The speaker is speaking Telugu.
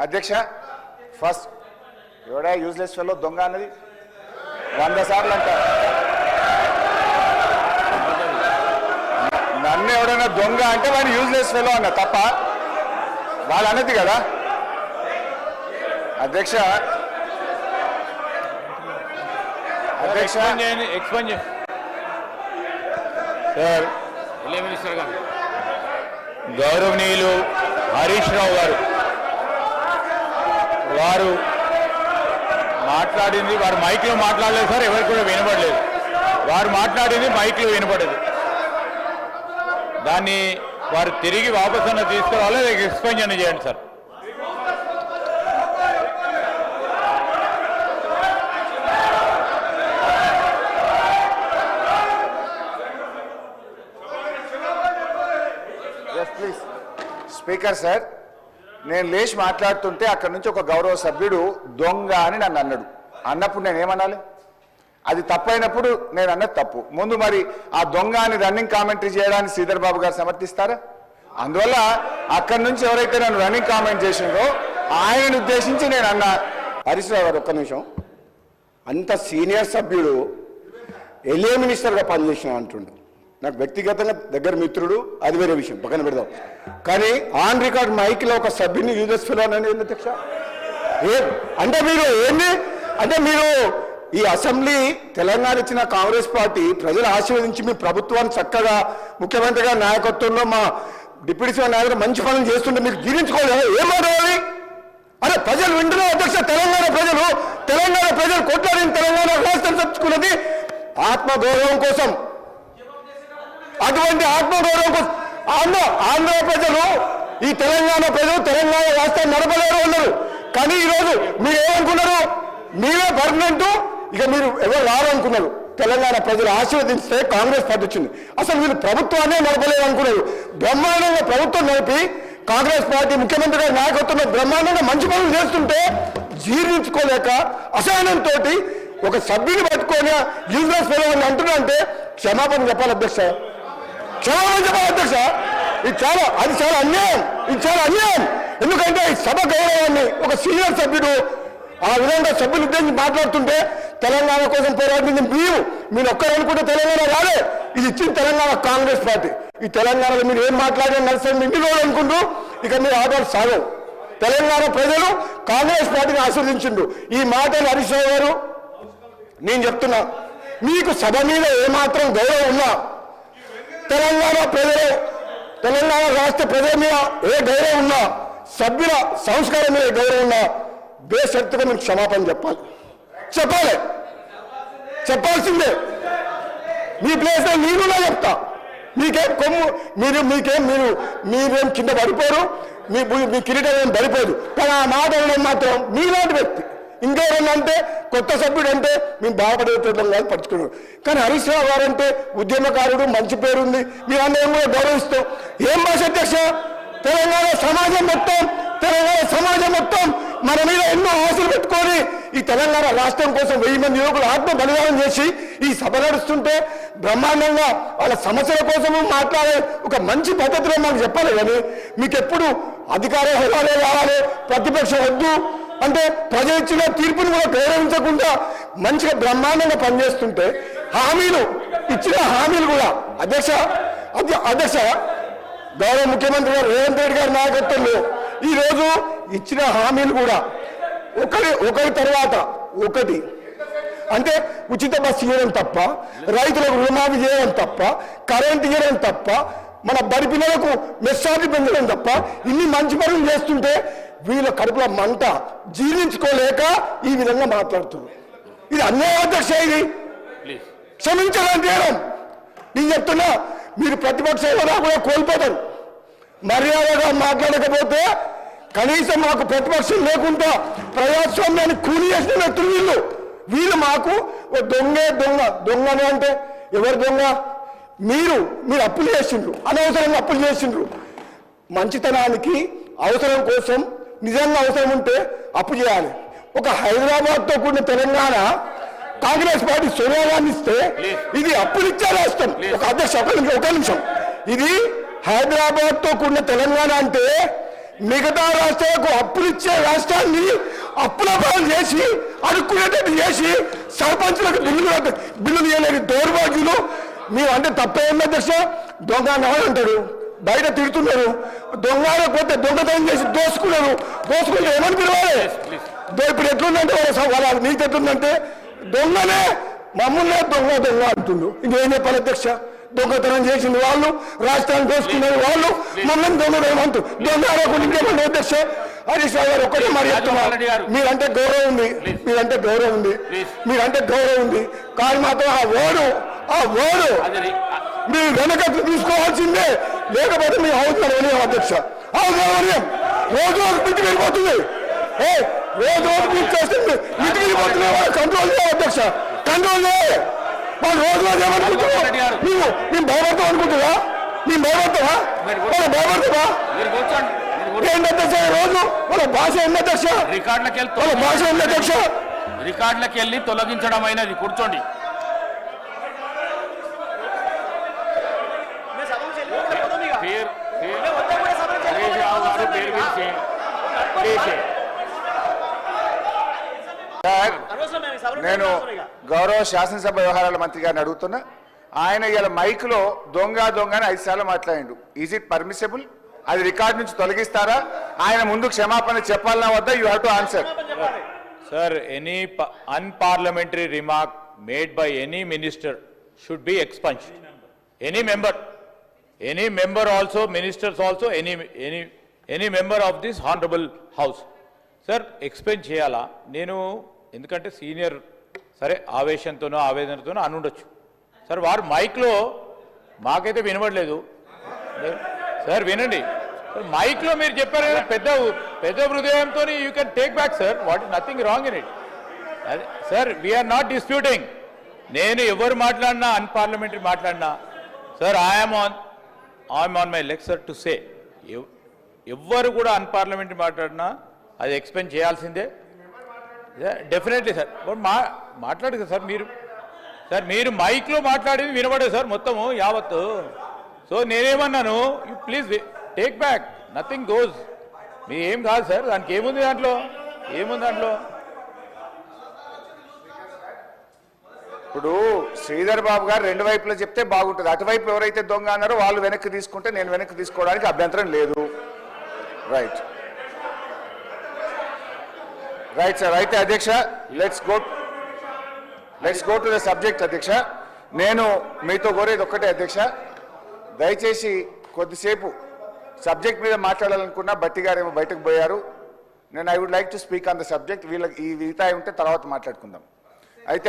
అధ్యక్ష ఫస్ట్ ఎవడా యూజ్లెస్ ఫెలో దొంగ అన్నది 100 సార్లు అంటారు. నన్ను ఎవడైనా దొంగ అంటే వాడిని యూజ్లెస్ ఫెలో అన్న తప్ప వాళ్ళు అన్నది కదా అధ్యక్ష. అధ్యక్ష ఎక్స్ప్లెయిన్ సార్, మినిస్టర్ గారు గౌరవనీయులు హరీష్ రావు గారు వారు మాట్లాడింది వారు మైక్లో మాట్లాడలేదు సార్, ఎవరికి కూడా వినపడలేదు. వారు మాట్లాడింది మైక్లో వినపడదు. దాన్ని వారు తిరిగి వాపసు అన్న తీసుకురావాలి, ఎక్స్ప్లెయిన్ చేయండి సార్. ప్లీజ్ స్పీకర్ సార్, నేను లేచి మాట్లాడుతుంటే అక్కడి నుంచి ఒక గౌరవ సభ్యుడు దొంగ అని నన్ను అన్నాడు. అన్నప్పుడు నేనేమనాలి? అది తప్పైనప్పుడు నేను అన్నది తప్పు. ముందు మరి ఆ దొంగ అని రన్నింగ్ కామెంటరీ చేయడానికి శ్రీధర్ బాబు గారు సమర్థిస్తారా? అందువల్ల అక్కడి నుంచి ఎవరైతే నన్ను రన్నింగ్ కామెంట్ చేసిందో ఆయనను ఉద్దేశించి నేను అన్నా. హరీష్ రావు గారు ఒక్క నిమిషం. అంత సీనియర్ సభ్యుడు ఎల్ఏ మినిస్టర్గా పనిచేసిన అంటుండు. నాకు వ్యక్తిగతంగా దగ్గర మిత్రుడు, అది వేరే విషయం, పక్కన పెడదాం. కానీ ఆన్ రికార్డ్ మైక్లో ఒక సభ్యుని యూజెస్ ఫెలో అని అధ్యక్ష అంటే మీరు ఏంది అంటే మీరు ఈ అసెంబ్లీ తెలంగాణ ఇచ్చిన కాంగ్రెస్ పార్టీ ప్రజలు ఆశీర్వదించి మీ ప్రభుత్వాన్ని చక్కగా ముఖ్యమంత్రి గారి నాయకత్వంలో మా డిప్యూటీ సీఎం నాయకులు మంచి పనులు చేస్తుంటే మీకు జీర్ణించుకోలేదు. ఏం మాట్లాడాలి? అరే ప్రజలు వింటున్నారు అధ్యక్ష. తెలంగాణ ప్రజలు కొట్లాడిన తెలంగాణ రాష్ట్రం తెచ్చుకున్నది ఆత్మగౌరవం కోసం. అటువంటి ఆత్మగౌరవం కోసం ఆంధ్ర ప్రజలు, ఈ తెలంగాణ ప్రజలు తెలంగాణ రాష్ట్రాన్ని నడపలేరు అన్నారు. కానీ ఈరోజు మీరు ఏమనుకున్నారు? మీరే పర్మనెంట్, ఇక మీరు ఎవరు రారనుకున్నారు. తెలంగాణ ప్రజలు ఆశీర్వదిస్తే కాంగ్రెస్ పార్టీ వచ్చింది. అసలు వీళ్ళు ప్రభుత్వాన్ని నడపలేరు అనుకున్నారు. బ్రహ్మాండంగా ప్రభుత్వం నడిపి కాంగ్రెస్ పార్టీ ముఖ్యమంత్రి గారి నాయకత్వంలో బ్రహ్మాండంగా మంచి పనులు చేస్తుంటే జీర్ణించుకోలేక అసహనంతో ఒక సభ్యుని పట్టుకొని యూజ్లెస్ ఫెలో అని అంటున్నారంటే క్షమాపణ చెప్పాలి అధ్యక్ష, క్షమాపణ చెప్పాలి అధ్యక్ష. అది చాలా అన్యాయం. ఇది చాలా అన్యాయం. ఎందుకంటే ఈ సభ గౌరవాన్ని ఒక సీనియర్ సభ్యుడు ఆ విధంగా సభ్యులు ఉద్దేశించి మాట్లాడుతుంటే తెలంగాణ కోసం పోరాడింది మీరు ఒక్కరు అనుకుంటే తెలంగాణ రాలే. ఇది ఇచ్చింది తెలంగాణ కాంగ్రెస్ పార్టీ. ఈ తెలంగాణలో మీరు ఏం మాట్లాడినా నడుస్తుంది ఇంటి రోజు అనుకుంటూ ఇక మీరు ఆధార్ సాగవు. తెలంగాణ ప్రజలు కాంగ్రెస్ పార్టీని ఆశీర్వదించిండు. ఈ మాటలు హరీష్ రావు గారు నేను చెప్తున్నా, మీకు సభ మీద ఏమాత్రం గౌరవం ఉన్నా, తెలంగాణ రాష్ట్ర ప్రజల మీద ఏ గౌరవం ఉన్నా, సభ్యుల సంస్కారం మీద గౌరవం ఉన్నా బేషరతుగా మీరు క్షమాపణ చెప్పాల్సిందే. మీ ప్లేస్ లో నేను చెప్తా. మీకేం కొమ్ము మీరేం కింద పడిపోరు, మీ కిరీటం ఏం పడిపోదు. కానీ ఆ మాట అనడం మాత్రం మీలాంటి వ్యక్తి. ఇంకేమన్నా అంటే కొత్త సభ్యుడు అంటే మేము బాధపడేటం కాదు, పట్టుకున్నాడు. కానీ హరీష్ రావు గారు అంటే ఉద్యమకారుడు, మంచి పేరుంది, మీరందరం కూడా గౌరవిస్తాం. ఏం భాష అధ్యక్ష? తెలంగాణ సమాజం మొత్తం మన మీద ఎన్నో ఆశలు పెట్టుకొని ఈ తెలంగాణ రాష్ట్రం కోసం 1000 మంది యువకులు ఆత్మ బలిదానం చేసి ఈ సభ నడుస్తుంటే బ్రహ్మాండంగా వాళ్ళ సమస్యల కోసం మాట్లాడే ఒక మంచి పద్ధతిలో మాకు చెప్పాలి. కానీ మీకు ఎప్పుడు అధికార హోదాలే కావాలి, ప్రతిపక్షం వద్దు అంటే ప్రజలు ఇచ్చిన తీర్పును కూడా గౌరవించకుండా మంచిగా బ్రహ్మాండంగా పనిచేస్తుంటే ఇచ్చిన హామీలు కూడా అధ్యక్ష గౌరవ ముఖ్యమంత్రి గారు రేవంత్ రెడ్డి గారి నాయకత్వంలో ఈరోజు ఇచ్చిన హామీలు కూడా ఒకరి తర్వాత ఒకటి అంటే ఉచిత బస్సు ఇవ్వడం తప్ప, రైతులకు రుణమాఫీ చేయడం తప్ప, కరెంట్ ఇవ్వడం తప్ప, మన బడి పిల్లలకు మెస్సార్టీ పెంచడం తప్ప ఇన్ని మంచి పనులు చేస్తుంటే వీళ్ళ కడుపుల మంట జీర్ణించుకోలేక ఈ విధంగా మాట్లాడుతున్నారు. ఇది అన్యాయం అధ్యక్ష. ఇది క్షమించాలని చేయడం. నేను చెప్తున్నా, మీరు ప్రతిపక్ష హోదా కూడా కోల్పోతారు. మర్యాదగా మాట్లాడకపోతే కనీసం మాకు ప్రతిపక్షం లేకుండా ప్రజాస్వామ్యాన్ని కూలి చేసిన వ్యక్తులు వీళ్ళు మాకు దొంగని అంటే ఎవరు దొంగ? మీరు అప్పులు చేసిండ్రు, అనవసరంగా అప్పులు చేసిండ్రు. మంచితనానికి అవసరం కోసం నిజంగా అవసరం ఉంటే అప్పు చేయాలి. ఒక హైదరాబాద్తో కూడిన తెలంగాణ కాంగ్రెస్ పార్టీ సోనియా గాంధీ ఇస్తే ఇది అప్పులు ఇచ్చే రాష్ట్రం. ఒక అధ్యక్ష ఒక నిమిషం. ఇది హైదరాబాద్తో కూడిన తెలంగాణ అంటే మిగతా రాష్ట్రాలకు అప్పులు ఇచ్చే రాష్ట్రాన్ని అప్పుల పాలు చేసి అడుక్కునేటట్టు చేసి సర్పంచులకు బిల్లులు ఇవ్వలేని దౌర్భాగ్యులు. మీరు అంటే తప్పే ఉంది అధ్యక్ష. దొంగ నాడు అంటారు, బయట తిడుతున్నారు, దొంగ పోతే దొంగతనం చేసి దోసుకుంటే ఏమని పిలవాలి? ఇప్పుడు ఎట్లుందంటే వాళ్ళ నీకు ఎట్లుందంటే దొంగనే మమ్మల్నే దొంగ అంటుండు. ఇంకేం చెప్పాలి అధ్యక్ష? దొంగతనం చేసింది వాళ్ళు, రాష్ట్రాన్ని దోసుకునేది వాళ్ళు, మమ్మల్ని దొంగతనం దొంగ ఆడకుండా ఇంకేమన్నా అధ్యక్ష? హరీష్ రావు గారు ఒక్కటే మరి చెప్తున్నారు, మీరంటే గౌరవం ఉంది, మీరంటే గౌరవం ఉంది, కానీ మాత్రం ఆ ఓడు మీరు వెనక తీసుకోవాల్సిందే, లేకపోతే మీ హౌస్ అధ్యక్ష. రోజు మితికి వెళ్ళిపోతుంది, రోజు చేస్తుంది, మితికి వెళ్ళిపోతున్నాయి. కంట్రోల్ చేయాలి అధ్యక్ష, కంట్రోల్ చేయాలి. వాళ్ళు రోజు ఏమనుకుంటున్నావు? మేము భయపడతాం అనుకుంటున్నా? మేము భయపడతావా? వాళ్ళు భయపడతావా? ఏంటి అధ్యక్ష? రోజు వాళ్ళ భాష ఉంది అధ్యక్ష, వాళ్ళ భాష ఉంది అధ్యక్ష. రికార్డులకు వెళ్ళి తొలగించడం అయినది. కూర్చోండి. నేను గౌరవ శాసనసభ వ్యవహారాల మంత్రి గారిని అడుగుతున్నా. ఆయన ఇలా మైక్ లో దొంగ అని 5 సార్లు మాట్లాడిండు. Is it permissible? అది రికార్డ్ నుంచి తొలగిస్తారా? ఆయన ముందు క్షమాపణ చెప్పాలన్నా వద్దా? You have to answer. Sir, any unparliamentary remark made by any minister should be expunged. Any member also, ministers also, any member of this honorable house. Sir, expunge cheyala. Nenu ఎందుకంటే సీనియర్, సరే ఆవేశంతోనో ఆవేదనతోనో అనుండొచ్చు. సార్ వారు మైక్లో మాకైతే వినబడలేదు. సార్ వినండి, మైక్లో మీరు చెప్పారు కదా, పెద్ద హృదయంతో you can take back sir. What is nothing wrong in it. Sir we're not disputing. నేను ఎవరు మాట్లాడినా అన్పార్లమెంటరీ మాట్లాడినా sir I'm on my leg sir to say, ఎవ్వరు కూడా అన్పార్లమెంటరీ మాట్లాడినా అది ఎక్స్ప్లెయిన్ చేయాల్సిందే. Definitely sir. మాట్లాడు కదా సార్, మీరు మైక్లో మాట్లాడేది వినబడదు సార్ మొత్తము యావత్తు. సో నేనేమన్నాను, you please take back, nothing goes. మీ ఏం కాదు సార్, దానికి ఏముంది దాంట్లో? ఇప్పుడు శ్రీధర్ బాబు గారు 2 వైపులా చెప్తే బాగుంటుంది. అటువైపు ఎవరైతే దొంగ అన్నారో వాళ్ళు వెనక్కి తీసుకుంటే నేను వెనక్కి తీసుకోవడానికి అభ్యంతరం లేదు. Right sir. అయితే అధ్యక్ష, let's go to the subject. అధ్యక్ష, నేను మీతో కోరేది ఒక్కటే అధ్యక్ష, దయచేసి కొద్దిసేపు సబ్జెక్ట్ మీద మాట్లాడాలనుకున్నా బట్టి గారేమో బయటకు పోయారు. నేను I would like to speak on the subject. వీళ్ళకి ఈ వితాయి ఉంటే తర్వాత మాట్లాడుకుందాం. అయితే